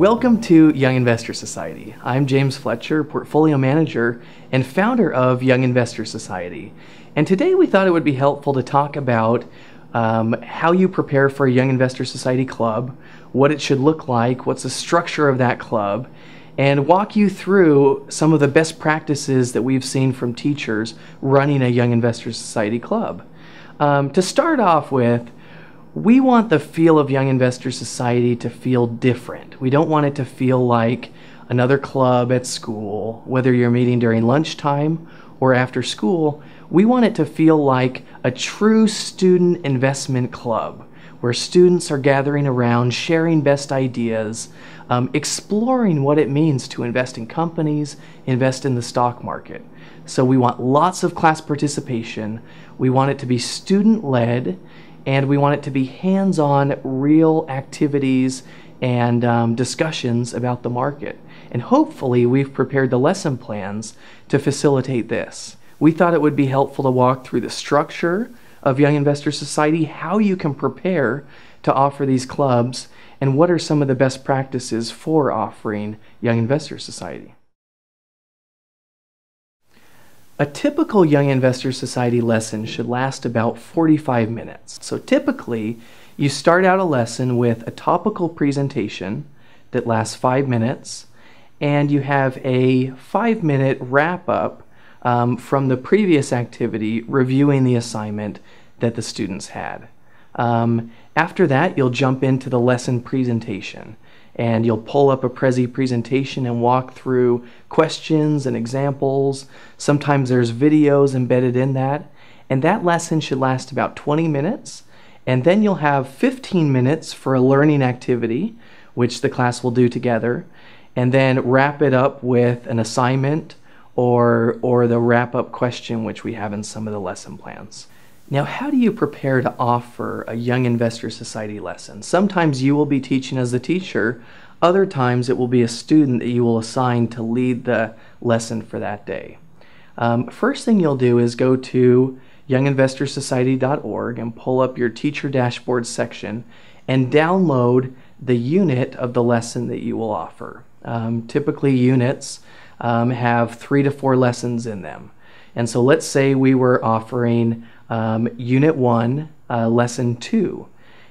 Welcome to Young Investor Society. I'm James Fletcher, Portfolio Manager and founder of Young Investor Society. And today we thought it would be helpful to talk about how you prepare for a Young Investor Society club, what it should look like, what's the structure of that club, and walk you through some of the best practices that we've seen from teachers running a Young Investor Society club. To start off with, we want the feel of Young Investor Society to feel different. We don't want it to feel like another club at school, whether you're meeting during lunchtime or after school. We want it to feel like a true student investment club where students are gathering around, sharing best ideas, exploring what it means to invest in companies, invest in the stock market. So we want lots of class participation. We want it to be student-led, and we want it to be hands-on, real activities and discussions about the market. And hopefully we've prepared the lesson plans to facilitate this. We thought it would be helpful to walk through the structure of Young Investor Society, how you can prepare to offer these clubs, and what are some of the best practices for offering Young Investor Society. A typical Young Investor Society lesson should last about 45 minutes. So typically, you start out a lesson with a topical presentation that lasts 5 minutes, and you have a 5-minute wrap-up from the previous activity, reviewing the assignment that the students had. After that, you'll jump into the lesson presentation, and you'll pull up a Prezi presentation and walk through questions and examples. Sometimes there's videos embedded in that, and that lesson should last about 20 minutes, and then you'll have 15 minutes for a learning activity, which the class will do together, and then wrap it up with an assignment or the wrap-up question, which we have in some of the lesson plans. Now, how do you prepare to offer a Young Investor Society lesson? Sometimes you will be teaching as the teacher. Other times it will be a student that you will assign to lead the lesson for that day. First thing you'll do is go to younginvestorsociety.org and pull up your teacher dashboard section and download the unit of the lesson that you will offer. Typically units have 3 to 4 lessons in them. And so let's say we were offering Unit 1, Lesson 2.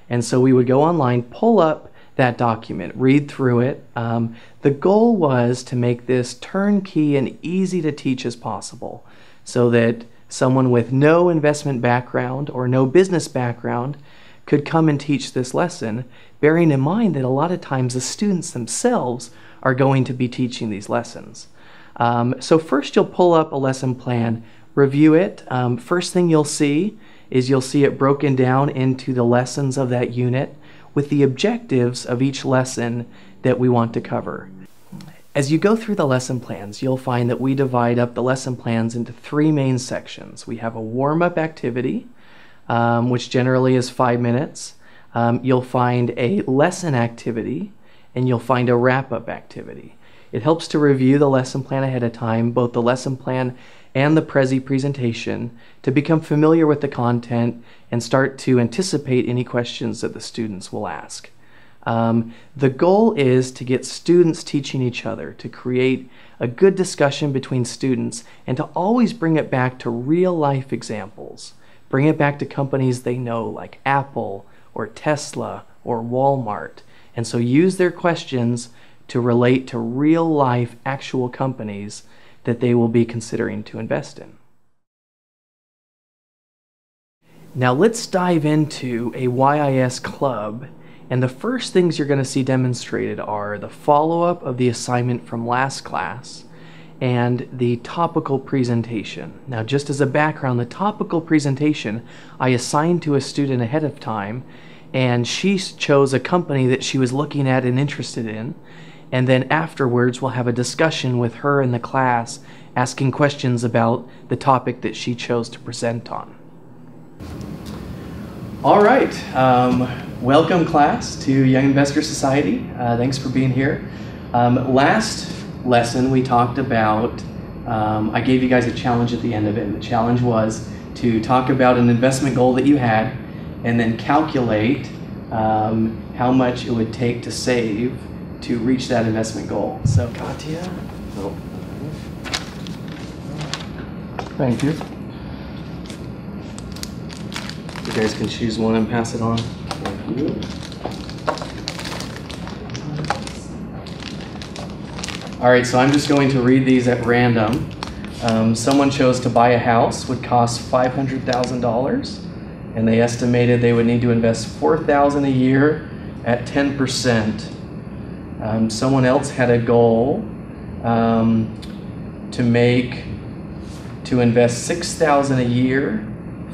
And so we would go online, pull up that document, read through it. The goal was to make this turnkey and easy to teach as possible so that someone with no investment background or no business background could come and teach this lesson, bearing in mind that a lot of times the students themselves are going to be teaching these lessons. So first you'll pull up a lesson plan, review it. First thing you'll see is you'll see it broken down into the lessons of that unit with the objectives of each lesson that we want to cover. As you go through the lesson plans, you'll find that we divide up the lesson plans into 3 main sections. We have a warm-up activity, which generally is 5 minutes. You'll find a lesson activity, and you'll find a wrap-up activity. It helps to review the lesson plan ahead of time, both the lesson plan and the Prezi presentation, to become familiar with the content and start to anticipate any questions that the students will ask. The goal is to get students teaching each other, to create a good discussion between students, and to always bring it back to real-life examples. Bring it back to companies they know, like Apple or Tesla or Walmart. And so use their questions to relate to real-life actual companies that they will be considering to invest in. Now let's dive into a YIS club, and the first things you're going to see demonstrated are the follow-up of the assignment from last class and the topical presentation. Now, just as a background, the topical presentation I assigned to a student ahead of time, and she chose a company that she was looking at and interested in. And then afterwards, we'll have a discussion with her in the class, asking questions about the topic that she chose to present on. All right, welcome class to Young Investor Society. Thanks for being here. Last lesson we talked about, I gave you guys a challenge at the end of it. And the challenge was to talk about an investment goal that you had and then calculate how much it would take to save to reach that investment goal. So Katya. Oh. Thank you. You guys can choose one and pass it on. Thank you. All right, so I'm just going to read these at random. Someone chose to buy a house, would cost $500,000, and they estimated they would need to invest $4,000 a year at 10%. Someone else had a goal to invest $6,000 a year,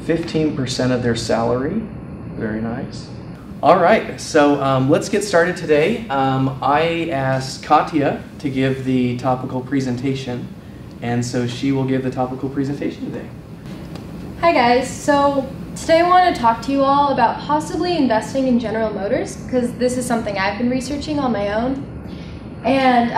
15% of their salary. Very nice. All right, so let's get started today. I asked Katya to give the topical presentation, and so she will give the topical presentation today. Hi guys, so today I want to talk to you all about possibly investing in General Motors, because this is something I've been researching on my own. And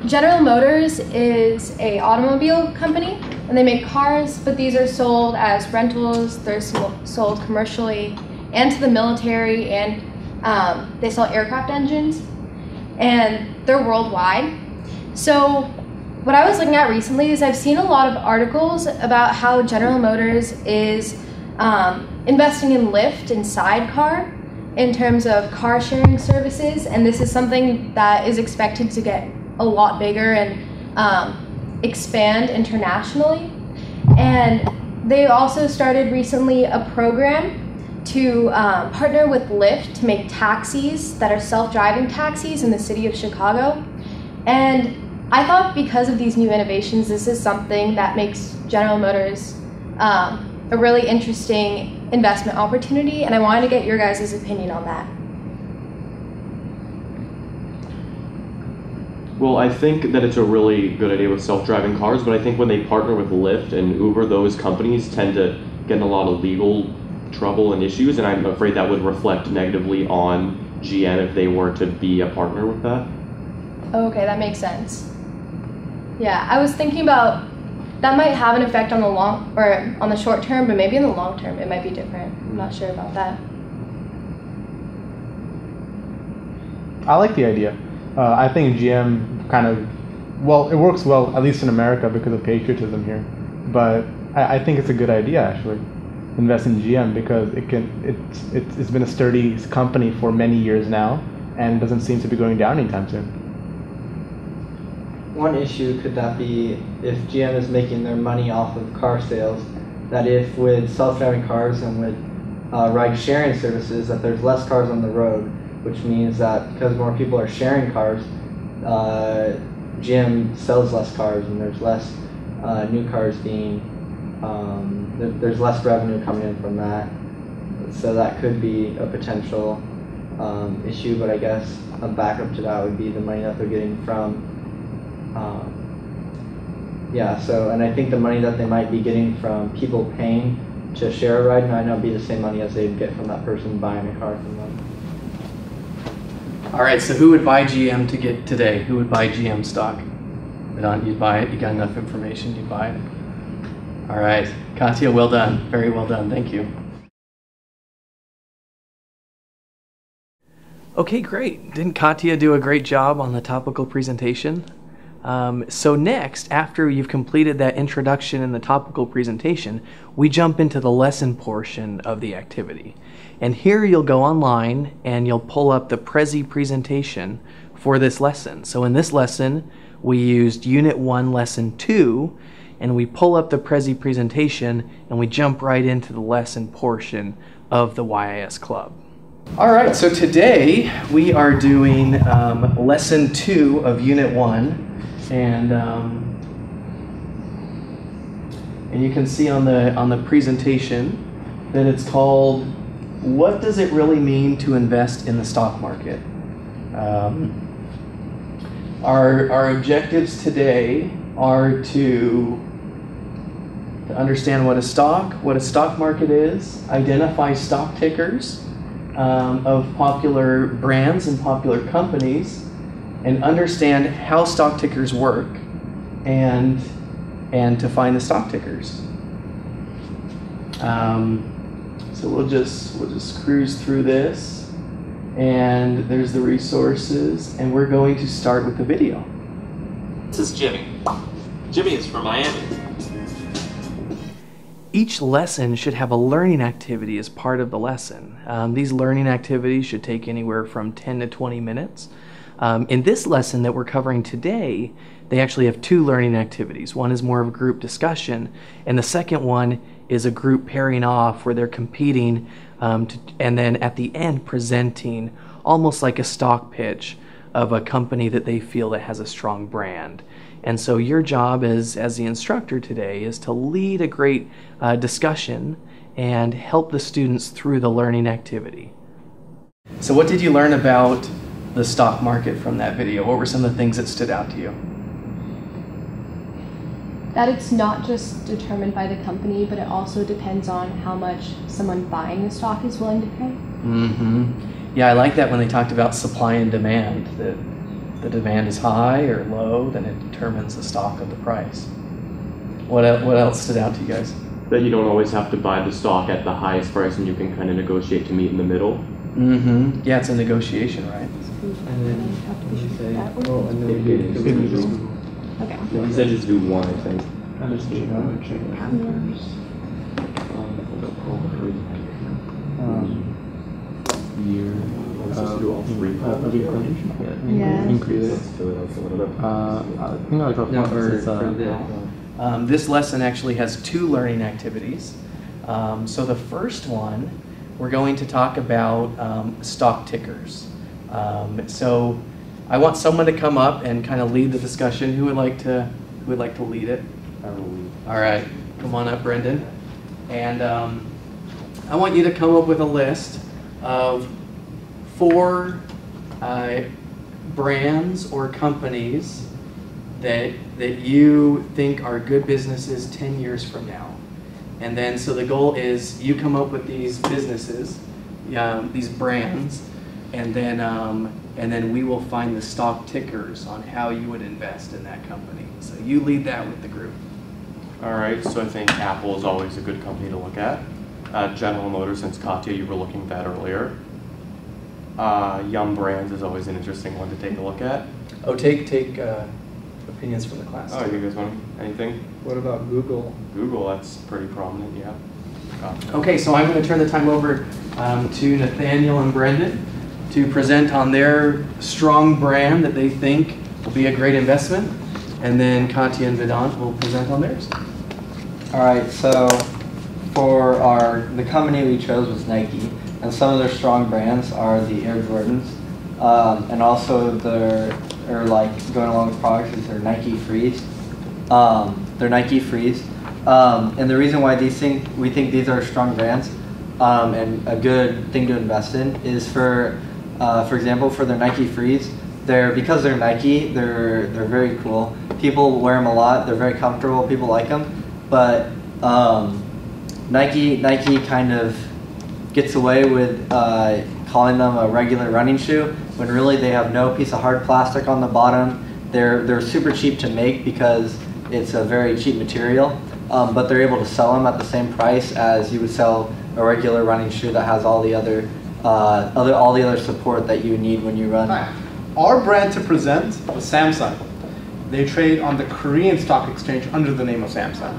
General Motors is an automobile company, and they make cars, but these are sold as rentals. They're sold commercially and to the military, and they sell aircraft engines, and they're worldwide. So what I was looking at recently is I've seen a lot of articles about how General Motors is investing in Lyft and Sidecar in terms of car sharing services, and this is something that is expected to get a lot bigger and expand internationally. And they also started recently a program to partner with Lyft to make taxis that are self-driving taxis in the city of Chicago. And I thought because of these new innovations, this is something that makes General Motors a really interesting investment opportunity, and I wanted to get your guys' opinion on that. Well, I think that it's a really good idea with self-driving cars, but I think when they partner with Lyft and Uber, those companies tend to get in a lot of legal trouble and issues, and I'm afraid that would reflect negatively on GM if they were to be a partner with that. Okay, that makes sense. Yeah, I was thinking about that might have an effect on the on the short term, but maybe in the long term it might be different. I'm not sure about that. I like the idea. I think GM it works well, at least in America, because of patriotism here. But I think it's a good idea, actually, invest in GM, because it's been a sturdy company for many years now and doesn't seem to be going down anytime soon. One issue could that be if GM is making their money off of car sales, that if with self-driving cars and with ride-sharing services, that there's less cars on the road, which means that because more people are sharing cars, GM sells less cars, and there's less new cars being, there's less revenue coming in from that. So that could be a potential issue, but I guess a backup to that would be the money that they're getting from and I think the money that they might be getting from people paying to share a ride might not be the same money as they'd get from that person buying a car from them. All right, so who would buy GM to get today? Who would buy GM stock? You'd buy it? You got enough information, you'd buy it? All right, Katya, well done. Very well done, thank you. Okay, great. Didn't Katya do a great job on the topical presentation? So next, after you've completed that introduction and the topical presentation, we jump into the lesson portion of the activity. And here you'll go online and you'll pull up the Prezi presentation for this lesson. So in this lesson, we used Unit 1, Lesson 2, and we pull up the Prezi presentation and we jump right into the lesson portion of the YIS Club. All right, so today we are doing Lesson 2 of Unit 1. And you can see on the presentation that it's called "What Does It Really Mean to Invest in the Stock Market?" Our objectives today are to understand what a stock market is, identify stock tickers of popular brands and popular companies, and understand how stock tickers work, and to find the stock tickers. So we'll just cruise through this, And there's the resources, and we're going to start with the video. This is Jimmy. Jimmy is from Miami. Each lesson should have a learning activity as part of the lesson. These learning activities should take anywhere from 10 to 20 minutes. In this lesson that we're covering today, they actually have two learning activities. One is more of a group discussion, and the second one is a group pairing off where they're competing and then at the end presenting almost like a stock pitch of a company that they feel that has a strong brand. And so your job as the instructor today is to lead a great discussion and help the students through the learning activity. So what did you learn about the stock market from that video? What were some of the things that stood out to you? That it's not just determined by the company, but it also depends on how much someone buying the stock is willing to pay. Mm-hmm. Yeah, I like that when they talked about supply and demand, that the demand is high or low, then it determines the stock of the price. What else stood out to you guys? That you don't always have to buy the stock at the highest price, and you can kind of negotiate to meet in the middle. Mm-hmm. Yeah, it's a negotiation, right? Okay. He said just do one, I think. Let's just do all three. This lesson actually has two learning activities. So the first one, we're going to talk about stock tickers. So I want someone to come up and kind of lead the discussion. Who would like to lead it? All right, come on up, Brendan. And I want you to come up with a list of 4 brands or companies that you think are good businesses 10 years from now. And then, so the goal is you come up with these businesses, these brands, and then we will find the stock tickers on how you would invest in that company. So you lead that with the group. All right, so I think Apple is always a good company to look at. General Motors, since Katya, you were looking at that earlier. Yum Brands is always an interesting one to take a look at. Oh, take opinions from the class. Oh, you guys want anything? What about Google? Google, that's pretty prominent, yeah. Okay, so I'm going to turn the time over to Nathaniel and Brendan to present on their strong brand that they think will be a great investment, and then Katya and Vedant will present on theirs. All right, so for the company we chose was Nike, and some of their strong brands are the Air Jordans, and also going along with products is their Nike Freeze. And the reason why we think these are strong brands and a good thing to invest in is for example, for their Nike Freeze, because they're Nike, they're very cool. People wear them a lot. They're very comfortable. People like them, but Nike kind of gets away with calling them a regular running shoe when really they have no piece of hard plastic on the bottom. They're super cheap to make because it's a very cheap material, but they're able to sell them at the same price as you would sell a regular running shoe that has all the other support that you need when you run. Hi. Our brand to present was Samsung. They trade on the Korean stock exchange under the name of Samsung.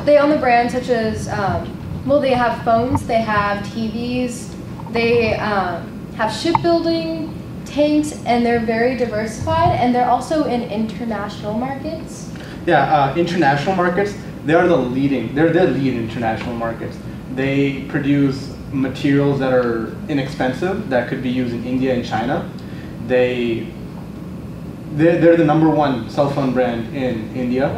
They own the brands such as, they have phones, they have TVs, they have shipbuilding, tanks, and they're very diversified, and they're also in international markets. Yeah, international markets, they're the lead international markets. They produce materials that are inexpensive, that could be used in India and China. They're the #1 cell phone brand in India.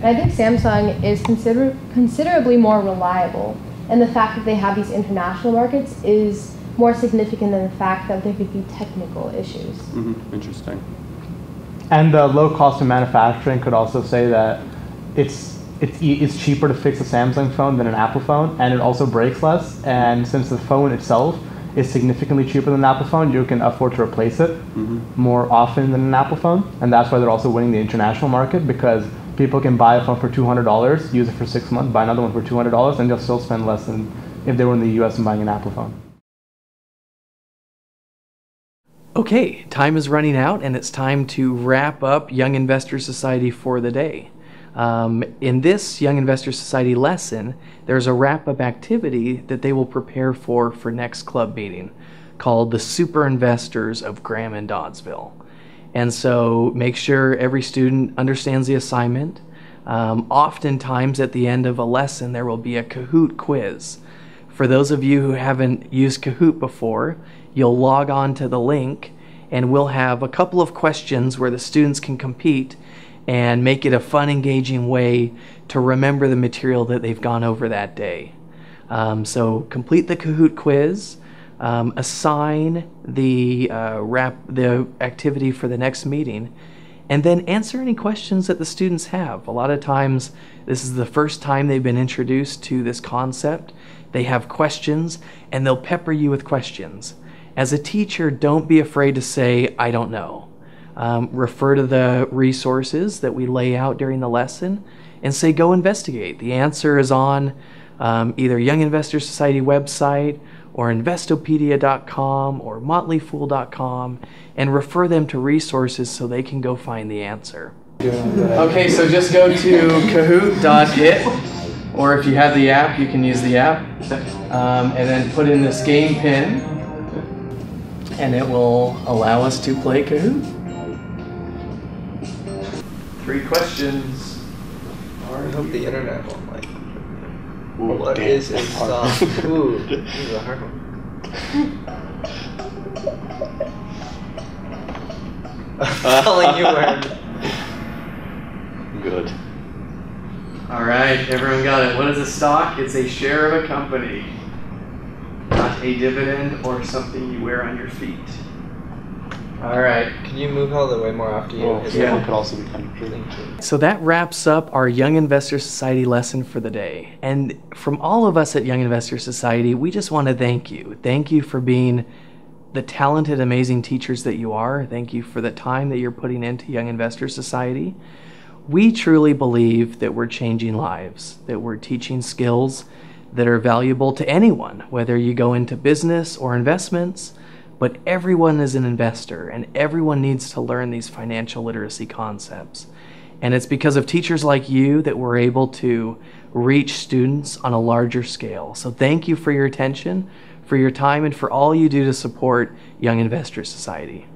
And I think Samsung is considerably more reliable, and the fact that they have these international markets is more significant than the fact that there could be technical issues. Mm-hmm. Interesting. And the low cost of manufacturing could also say that it's cheaper to fix a Samsung phone than an Apple phone, and it also breaks less. And since the phone itself is significantly cheaper than an Apple phone, you can afford to replace it more often than an Apple phone. And that's why they're also winning the international market, because people can buy a phone for $200, use it for 6 months, buy another one for $200, and they'll still spend less than if they were in the US and buying an Apple phone. Okay, time is running out and it's time to wrap up Young Investor Society for the day. In this Young Investor Society lesson, there's a wrap-up activity that they will prepare for next club meeting called the Super Investors of Graham and Doddsville. And so make sure every student understands the assignment. Oftentimes at the end of a lesson, there will be a Kahoot quiz. For those of you who haven't used Kahoot before, you'll log on to the link and we'll have a couple of questions where the students can compete and make it a fun, engaging way to remember the material that they've gone over that day. So complete the Kahoot quiz, assign the activity for the next meeting, and then answer any questions that the students have. A lot of times this is the first time they've been introduced to this concept. They have questions and they'll pepper you with questions. As a teacher, don't be afraid to say, I don't know. Refer to the resources that we lay out during the lesson and say, go investigate. The answer is on either Young Investor Society website or Investopedia.com or motleyfool.com, and refer them to resources so they can go find the answer. Okay, so just go to kahoot.it, or if you have the app, you can use the app, and then put in this game pin, and it will allow us to play Kahoot. 3 questions. I hope the internet won't like. What is a stock? Ooh, this is a hard one. I'm telling you where. Good. All right, everyone got it. What is a stock? It's a share of a company, not a dividend or something you wear on your feet. All right. Can you move out of the way more after you? Yeah. Could also be kind of true. So that wraps up our Young Investor Society lesson for the day. And from all of us at Young Investor Society, we just want to thank you. Thank you for being the talented, amazing teachers that you are. Thank you for the time that you're putting into Young Investor Society. We truly believe that we're changing lives, that we're teaching skills that are valuable to anyone, whether you go into business or investments. But everyone is an investor and everyone needs to learn these financial literacy concepts. And it's because of teachers like you that we're able to reach students on a larger scale. So thank you for your attention, for your time, and for all you do to support Young Investor Society.